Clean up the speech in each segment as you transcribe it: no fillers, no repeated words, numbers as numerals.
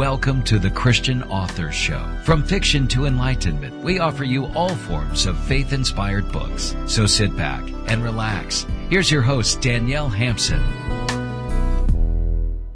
Welcome to the Christian Authors Show. From fiction to enlightenment, we offer you all forms of faith-inspired books. So sit back and relax. Here's your host, Danielle Hampson.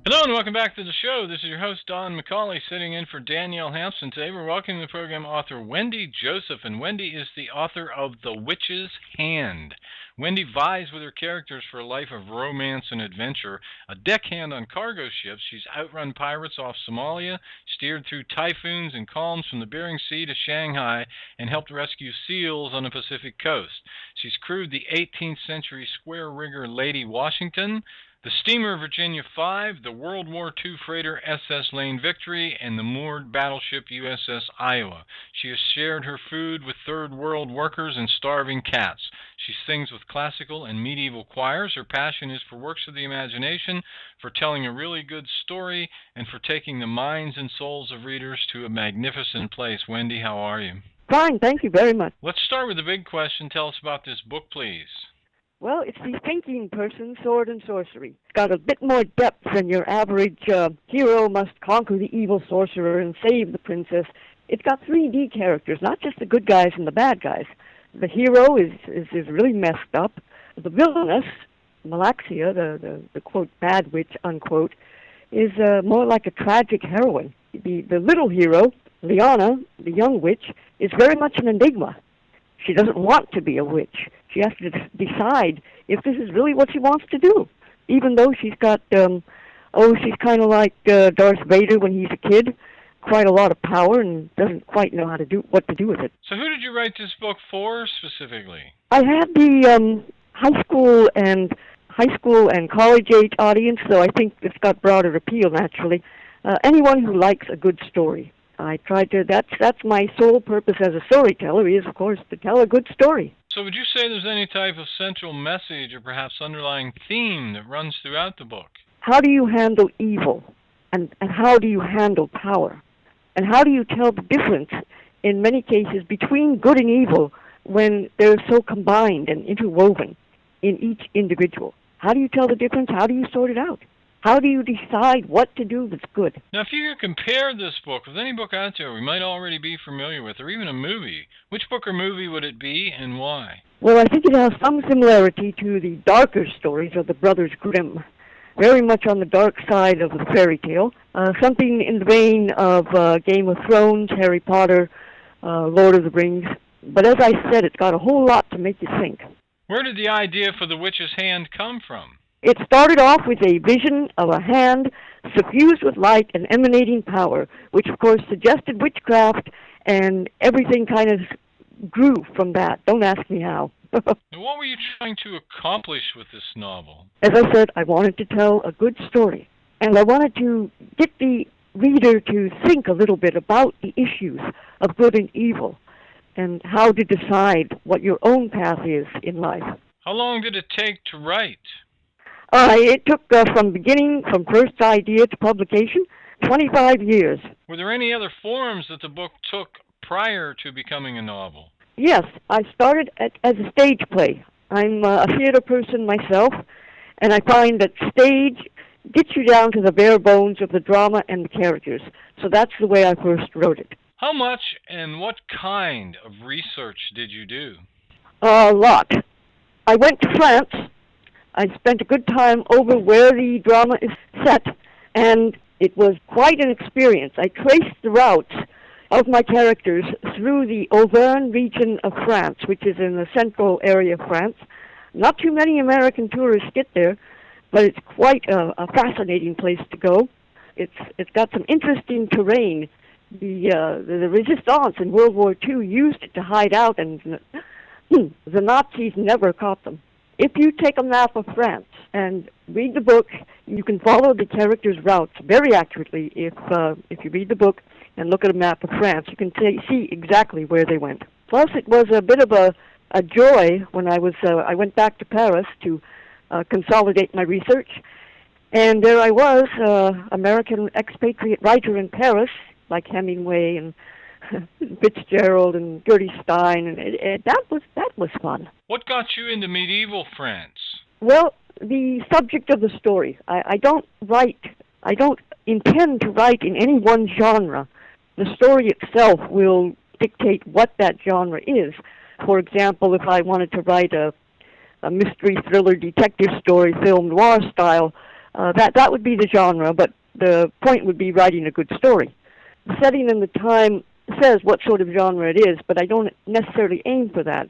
Hello and welcome back to the show. This is your host, Don McCauley, sitting in for Danielle Hampson. Today we're welcoming the program author Wendy Joseph, and Wendy is the author of The Witch's Hand. Wendy vies with her characters for a life of romance and adventure. A deckhand on cargo ships, she's outrun pirates off Somalia, steered through typhoons and calms from the Bering Sea to Shanghai, and helped rescue seals on the Pacific coast. She's crewed the 18th century square rigger Lady Washington, the steamer Virginia 5, the World War II freighter SS Lane Victory, and the moored battleship USS Iowa. She has shared her food with third world workers and starving cats. She sings with classical and medieval choirs. Her passion is for works of the imagination, for telling a really good story, and for taking the minds and souls of readers to a magnificent place. Wendy, how are you? Fine, thank you very much. Let's start with the big question. Tell us about this book, please. Well, it's the thinking person, sword and sorcery. It's got a bit more depth than your average hero must conquer the evil sorcerer and save the princess. It's got 3D characters, not just the good guys and the bad guys. The hero is really messed up. The villainess, Malaxia, the quote, bad witch, unquote, is more like a tragic heroine. The little hero, Liana, the young witch, is very much an enigma. She doesn't want to be a witch. She has to decide if this is really what she wants to do, even though she's got, she's kind of like Darth Vader when he's a kid, quite a lot of power and doesn't quite know what to do with it. So who did you write this book for specifically? I had the high school and college age audience, so I think it's got broader appeal naturally. Anyone who likes a good story. I tried to, that's my sole purpose as a storyteller is, of course, to tell a good story. So would you say there's any type of central message or perhaps underlying theme that runs throughout the book? How do you handle evil? And how do you handle power? And how do you tell the difference, in many cases, between good and evil when they're so combined and interwoven in each individual? How do you tell the difference? How do you sort it out? How do you decide what to do that's good? Now, if you could compare this book with any book out there we might already be familiar with, or even a movie, which book or movie would it be and why? Well, I think it has some similarity to the darker stories of the Brothers Grimm, very much on the dark side of the fairy tale, something in the vein of Game of Thrones, Harry Potter, Lord of the Rings. But as I said, it's got a whole lot to make you think. Where did the idea for The Witch's Hand come from? It started off with a vision of a hand suffused with light and emanating power, which of course suggested witchcraft, and everything kind of grew from that. Don't ask me how. What were you trying to accomplish with this novel? As I said, I wanted to tell a good story, and I wanted to get the reader to think a little bit about the issues of good and evil, and how to decide what your own path is in life. How long did it take to write? It took from first idea to publication, 25 years. Were there any other forms that the book took prior to becoming a novel? Yes, I started as a stage play. I'm a theater person myself, and I find that stage gets you down to the bare bones of the drama and the characters. So that's the way I first wrote it. How much and what kind of research did you do? A lot. I went to France. I spent a good time over where the drama is set, and it was quite an experience. I traced the routes of my characters through the Auvergne region of France, which is in the central area of France. Not too many American tourists get there, but it's quite a fascinating place to go. It's got some interesting terrain. The Resistance in World War II used it to hide out, and the Nazis never caught them. If you take a map of France and read the book, you can follow the characters' routes very accurately. If you read the book and look at a map of France, you can see exactly where they went. Plus, it was a bit of a joy when I went back to Paris to consolidate my research, and there I was, American expatriate writer in Paris, like Hemingway and Fitzgerald and Gertie Stein, and that was fun. What got you into medieval France? Well, the subject of the story. I don't write I don't intend to write in any one genre. The story itself will dictate what that genre is. For example, if I wanted to write a mystery thriller detective story, film noir style, that would be the genre, but the point would be writing a good story. The setting and the time says what sort of genre it is, but I don't necessarily aim for that.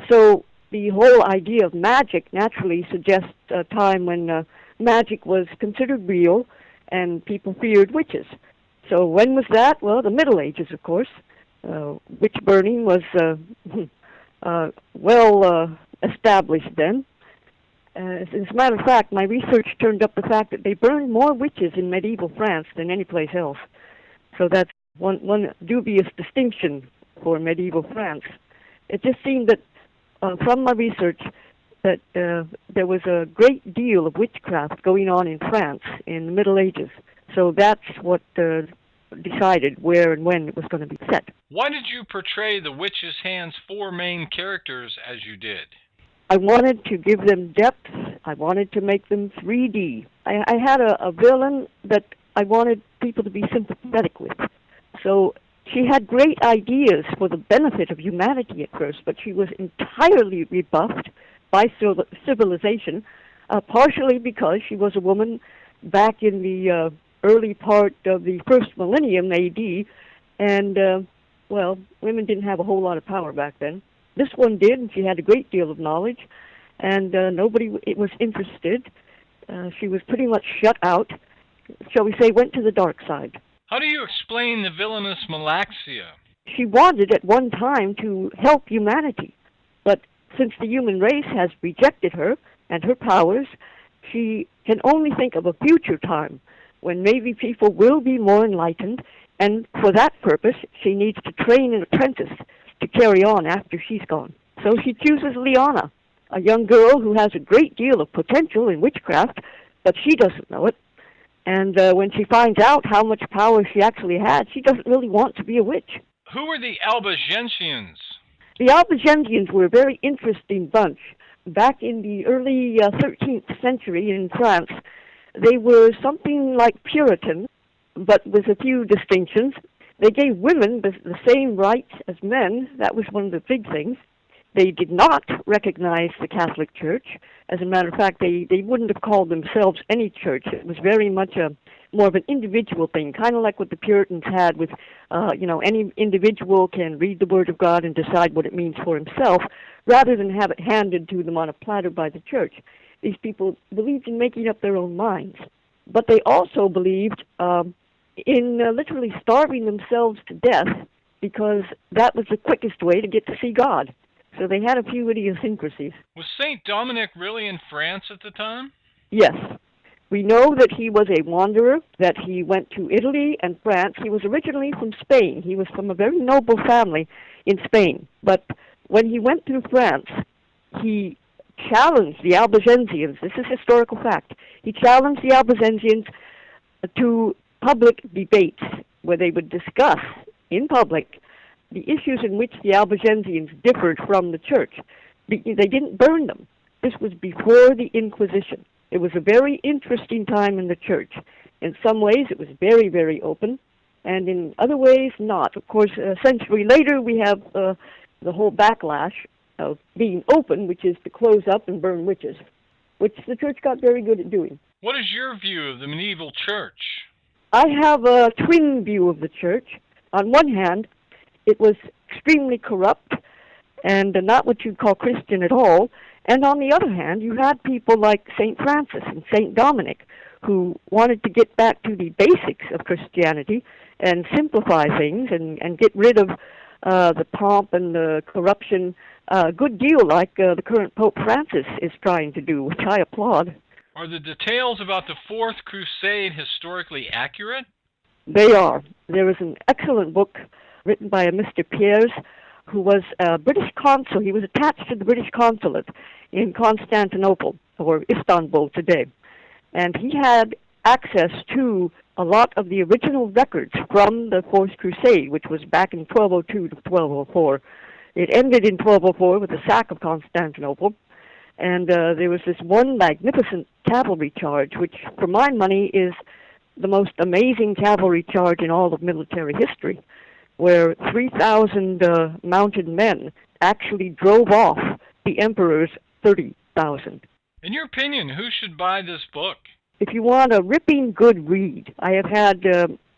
So the whole idea of magic naturally suggests a time when magic was considered real and people feared witches. So when was that? Well, the Middle Ages, of course. Witch burning was well established then. As a matter of fact, my research turned up the fact that they burned more witches in medieval France than any place else. So that's one dubious distinction for medieval France. It just seemed that from my research that there was a great deal of witchcraft going on in France in the Middle Ages. So that's what decided where and when it was going to be set. Why did you portray the Witch's Hand's four main characters as you did? I wanted to give them depth. I wanted to make them 3D. I had a villain that I wanted people to be sympathetic with. So she had great ideas for the benefit of humanity at first, but she was entirely rebuffed by civilization, partially because she was a woman back in the early part of the first millennium AD, and, well, women didn't have a whole lot of power back then. This one did, and she had a great deal of knowledge, and nobody was interested. She was pretty much shut out, shall we say, went to the dark side. How do you explain the villainous Malaxia? She wanted at one time to help humanity, but since the human race has rejected her and her powers, she can only think of a future time when maybe people will be more enlightened, and for that purpose, she needs to train an apprentice to carry on after she's gone. So she chooses Liana, a young girl who has a great deal of potential in witchcraft, but she doesn't know it. And when she finds out how much power she actually had, she doesn't really want to be a witch. Who were the Albigensians? The Albigensians were a very interesting bunch. Back in the early 13th century in France, they were something like Puritans, but with a few distinctions. They gave women the same rights as men. That was one of the big things. They did not recognize the Catholic Church. As a matter of fact, they wouldn't have called themselves any church. It was very much more of an individual thing, kind of like what the Puritans had with, any individual can read the Word of God and decide what it means for himself, rather than have it handed to them on a platter by the church. These people believed in making up their own minds. But they also believed in literally starving themselves to death, because that was the quickest way to get to see God. So they had a few idiosyncrasies. Was St. Dominic really in France at the time? Yes. We know that he was a wanderer, that he went to Italy and France. He was originally from Spain. He was from a very noble family in Spain. But when he went through France, he challenged the Albigensians. This is historical fact. He challenged the Albigensians to public debates where they would discuss in public the issues in which the Albigensians differed from the church. They didn't burn them. This was before the Inquisition. It was a very interesting time in the church. In some ways, it was very, very open, and in other ways, not. Of course, a century later, we have the whole backlash of being open, which is to close up and burn witches, which the church got very good at doing. What is your view of the medieval church? I have a twin view of the church. On one hand, it was extremely corrupt and not what you'd call Christian at all. And on the other hand, you had people like St. Francis and St. Dominic who wanted to get back to the basics of Christianity and simplify things and get rid of the pomp and the corruption a good deal like the current Pope Francis is trying to do, which I applaud. Are the details about the Fourth Crusade historically accurate? They are. There is an excellent book written by a Mr. Piers, who was a British consul. He was attached to the British consulate in Constantinople, or Istanbul today. And he had access to a lot of the original records from the Fourth Crusade, which was back in 1202 to 1204. It ended in 1204 with the sack of Constantinople. And there was this one magnificent cavalry charge, which, for my money, is the most amazing cavalry charge in all of military history, where 3,000 mounted men actually drove off the emperor's 30,000. In your opinion, who should buy this book? If you want a ripping good read, I have had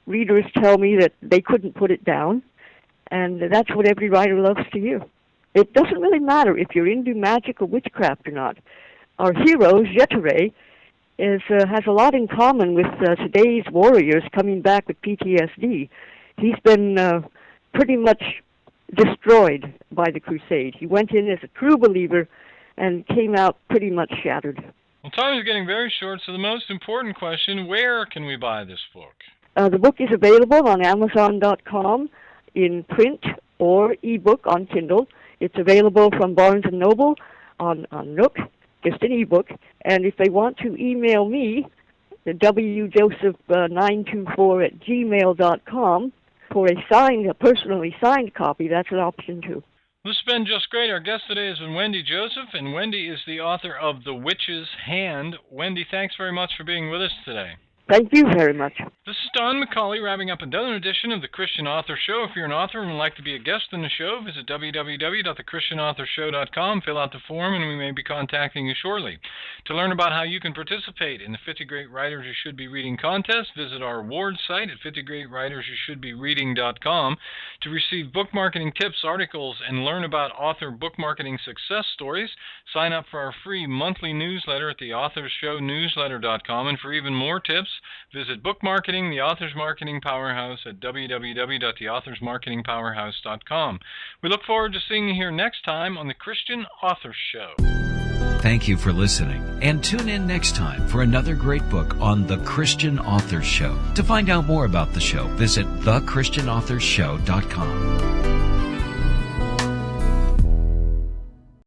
readers tell me that they couldn't put it down, and that's what every writer loves to hear. It doesn't really matter if you're into magic or witchcraft or not. Our hero, Jettaret, has a lot in common with today's warriors coming back with PTSD. He's been pretty much destroyed by the crusade. He went in as a true believer and came out pretty much shattered. Well, time is getting very short, so the most important question, where can we buy this book? The book is available on Amazon.com in print or ebook on Kindle. It's available from Barnes & Noble on Nook, just an ebook. And if they want to email me, the wjoseph924@gmail.com for a personally signed copy, that's an option too. This has been just great. Our guest today has been Wendy Joseph, and Wendy is the author of The Witch's Hand. Wendy, thanks very much for being with us today. Thank you very much. This is Don McCauley wrapping up another edition of The Christian Author Show. If you're an author and would like to be a guest on the show, visit www.thechristianauthorshow.com, fill out the form, and we may be contacting you shortly. To learn about how you can participate in the 50 Great Writers You Should Be Reading contest, visit our awards site at 50greatwritersyoushouldbereading.com. To receive book marketing tips, articles, and learn about author book marketing success stories, sign up for our free monthly newsletter at theauthorshownewsletter.com. And for even more tips, visit Book Marketing, the Authors Marketing Powerhouse at www.theauthorsmarketingpowerhouse.com. We look forward to seeing you here next time on The Christian Author Show. Thank you for listening, and tune in next time for another great book on The Christian Author Show. To find out more about the show, visit thechristianauthorsshow.com.